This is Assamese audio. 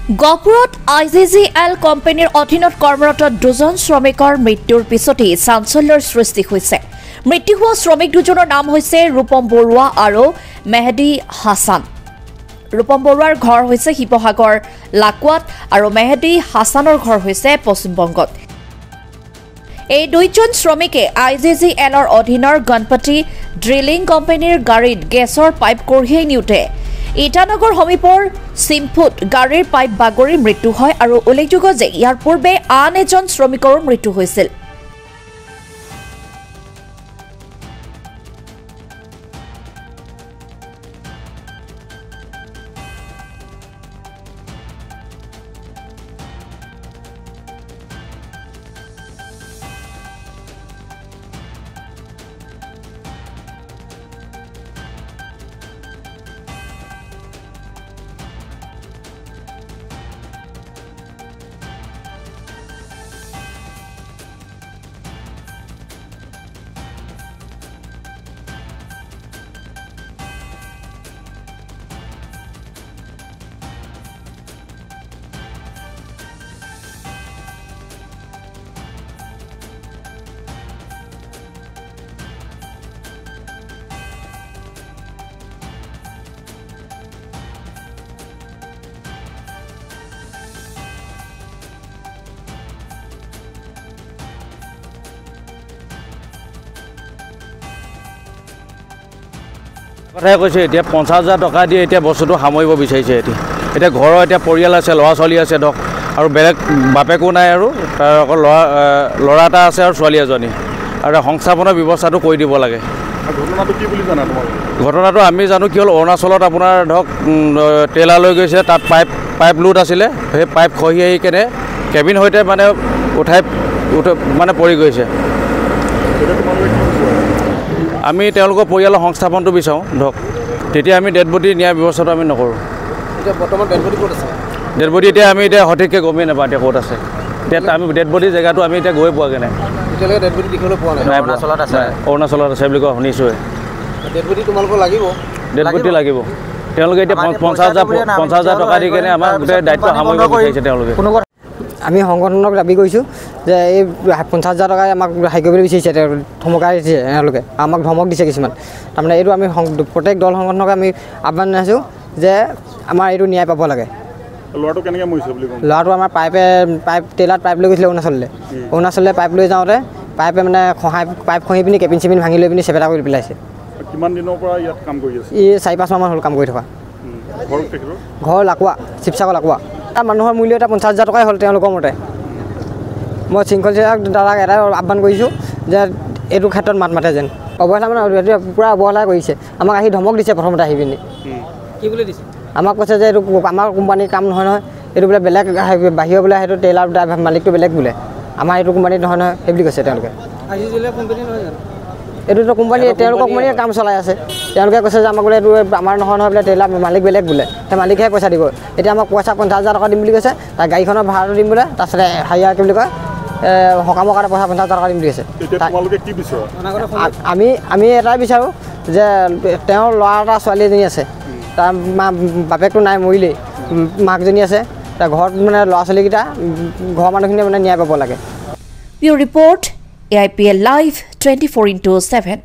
গহপুৰত IGGL কোম্পানীৰ অধীনত কৰ্মৰত দুজন শ্ৰমিকৰ মৃত্যুৰ পিছতেই চাঞ্চল্যৰ সৃষ্টি হৈছে। মৃত্যু হোৱা শ্ৰমিক দুজনৰ নাম হৈছে ৰূপম বৰুৱা আৰু মেহেদী হাছান। ৰূপম বৰুৱাৰ ঘৰ হৈছে শিৱসাগৰ লাকুৱাত আৰু মেহেদী হাছানৰ ঘৰ হৈছে পশ্চিমবংগত। এই দুইজন শ্ৰমিকে IGGLৰ অধীনৰ গণপতি ড্ৰিলিং কোম্পানীৰ গাড়ীত গেছৰ পাইপ কঢ়িয়াই নিওঁতে ইটানগৰ সমীপৰ চিম্ফুত গাড়ীৰ পাইপ বাগৰি মৃত্যু হয় আৰু উল্লেখযোগ্য যে ইয়াৰ পূৰ্বে আন এজন শ্ৰমিকৰো মৃত্যু হৈছিল। কথাই কৈছে এতিয়া 50,000 টকা দিয়ে এতিয়া বস্তুটো সামৰিব বিচাৰিছে। এতিয়া ঘৰৰ এতিয়া পৰিয়াল আছে, ল'ৰা ছোৱালী আছে ধৰক, আৰু বেলেগ বাপেকো নাই, আৰু তাৰ অকল ল'ৰা এটা আছে আৰু ছোৱালী এজনী, আৰু সংস্থাপনৰ ব্যৱস্থাটো কৰি দিব লাগে। ঘটনাটো কি বুলি জানা তোমালোকে? ঘটনাটো আমি জানো কি হ'ল, অৰুণাচলত আপোনাৰ ধৰক ট্ৰেইলাৰ লৈ গৈছে, তাত পাইপ লোড আছিলে, সেই পাইপ খহি আহি কেনে কেবিন সৈতে মানে উঠাই মানে পৰি গৈছে। আমি তেওঁলোকৰ পৰিয়ালৰ সংস্থাপনটো বিচাৰোঁ ধৰক, তেতিয়া আমি ডেড বডি নিয়াৰ ব্যৱস্থাটো আমি নকৰোঁ। এতিয়া বৰ্তমান ডেড বডি ক'ত আছে? ডেড বডি এতিয়া আমি সঠিককৈ গমেই নাপাওঁ এতিয়া ক'ত আছে। এতিয়া আমি ডেড বডি জেগাটো আমি এতিয়া গৈ পোৱাগৈ নাই। এতিয়ালৈকে ডেড বডি দেখিবলৈ পোৱা নাই? অৰুণাচলত আছে। অৰুণাচলত আছে বুলি কোৱা শুনিছোঁহে। ডেড বডি তোমালোকৰ লাগিব? ডেড বডি লাগিব। তেওঁলোকে এতিয়া 50,000 টকা দি কেনে আমাৰ গোটেই দায়িত্ব সামৰিব বিচাৰিছে তেওঁলোকে। আমি সংগঠনক দাবী কৰিছোঁ যে এই 50,000 টকাই আমাক হাই কৰিবলৈ বিচাৰিছে, ধমকাই দিছে তেওঁলোকে, আমাক ধমক দিছে কিছুমান। তাৰমানে এইটো আমি প্ৰত্যেক দল সংগঠনকে আমি আহ্বান জনাইছোঁ যে আমাৰ এইটো ন্যায় পাব লাগে। ল'ৰাটো কেনেকৈ মৰিছে বুলি ক'ম? ল'ৰাটো আমাৰ ট্ৰেইলাৰত পাইপ লৈ গৈছিলে অৰুণাচললৈ পাইপ লৈ যাওঁতে পাইপে মানে পাইপ খহি পিনি কেবিন চেবিন ভাঙি লৈ পিনি চেপেটা কৰি পেলাইছে। কিমান দিনৰ পৰা ইয়াত কাম কৰি আছে? 4-5 মাহ হ'ল কাম কৰি থকা। ঘৰ লাকুৱা, শিৱসাগৰ লাকুৱা। তাৰ মানুহৰ মূল্য এটা 50,000 টকাই হ'ল তেওঁলোকৰ মতে। মই শৃংখল দাদাক এটাই আহ্বান কৰিছোঁ যে এইটো ক্ষেত্ৰত মাত মাতে যেন। অৱহেলা মানে পূৰা অৱহেলা কৰিছে, আমাক আহি ধমক দিছে প্ৰথমতে আহি পিনি। কি বুলি দিছে? আমাক কৈছে যে এইটো আমাৰ কোম্পানীৰ কাম নহয়, এইটো বোলে বেলেগ বাহিৰৰ বোলে, সেইটো ট্ৰেইলাৰ ড্ৰাইভাৰ মালিকটো বেলেগ বোলে, আমাৰ এইটো কোম্পানীত নহয় সেই বুলি কৈছে তেওঁলোকে। এইটোতো কোম্পানী, তেওঁলোকৰ কোম্পানীয়ে কাম চলাই আছে। তেওঁলোকে কৈছে যে আমাক বোলে এইটো আমাৰ নহয় বোলে, ট্ৰেইলাৰ মালিক বেলেগ বোলে, সেই মালিকহে পইচা দিব। এতিয়া আমাক পইচা 50,000 টকা দিম বুলি কৈছে, তাৰ গাড়ীখনৰ ভাড়াটো দিম বোলে, তাৰপিছতে হাইয়া কি বুলি কয় সকামৰ কাৰণে পইচা 50,000 টকা দিম বুলি কৈছে। আমি এটাই বিচাৰোঁ যে তেওঁৰ ল'ৰা এটা ছোৱালী এজনী আছে, তাৰ বাপেকটো নাই মৰিলেই, মাকজনী আছে, তাৰ ঘৰত মানে ল'ৰা ছোৱালীকেইটা ঘৰৰ মানুহখিনিয়ে মানে ন্যায় পাব লাগে। Bureau report AIPL live 24/7।